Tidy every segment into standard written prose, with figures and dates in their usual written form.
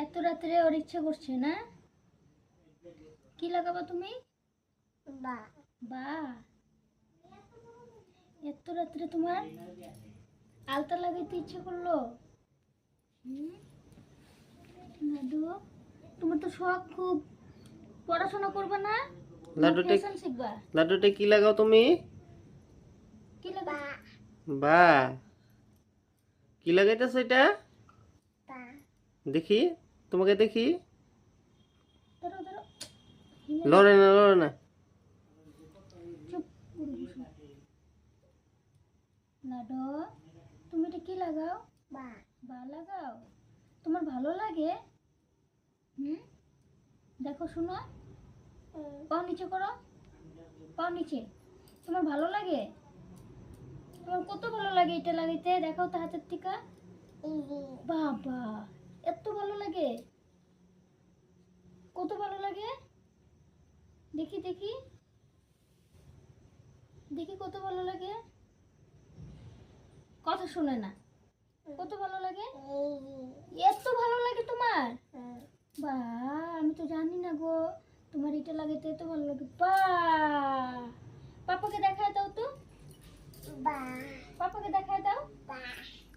এত রাত্রে ওর ইচ্ছে করছে না? কি লাগাবো তুমি? বা বা এত রাত্রে তোমার আলতা লাগাইতে ইচ্ছে করলো? লাড্ডু, তোমার তো শখ খুব, পড়াশোনা করবে না? ফ্যাশন শিখবা? লাড্ডুতে কি লাগাও তুমি? কি লাগাও? বা কি লাগাইতেছো এটা? দেখি, তোমাকে দেখি। ধরো ধরো। লড়ে না, লড়ে না। চুপ করে বসো। লাড্ডু, তুমি এটা কি লাগাও? বা বা লাগাও? তোমার ভালো লাগে? দেখো শোনো, পাও নিচে করো, পাও নিচে। তোমার ভালো লাগে? তোমার কত ভালো লাগে এটা লাগাইতে, দেখাও তো হাতের থেকে। বাবা, এত ভালো লাগে? কত ভালো লাগে? দেখি দেখি দেখি, কত ভালো লাগে? কথা শুনে না, কত ভালো লাগে? এত ভালো লাগে তোমার? বা, আমি তো জানি না গো, তোমার এটা লাগাইতে এত ভালো লাগে। বা, পাপাকে দেখায় দাও তো। বা, পাপাকে দেখায় দাও।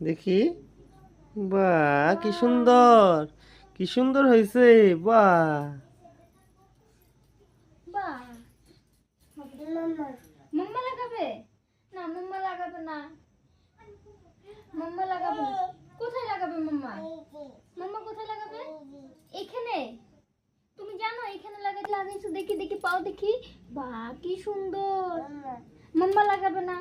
দেখি। বাহ, কি সুন্দর, কি সুন্দর হয়েছে। বাহ, বা, মাম্মা লাগাবে না? মাম্মা লাগাবে না, মাম্মা লাগাবে না। কোথায় লাগাবে মাম্মা? মাম্মা কোথায় লাগাবে? এখানে? তুমি জানো এখানে লাগাইছো? দেখি দেখি, পাও দেখি। বা, কি সুন্দর। মাম্মা লাগাবে না।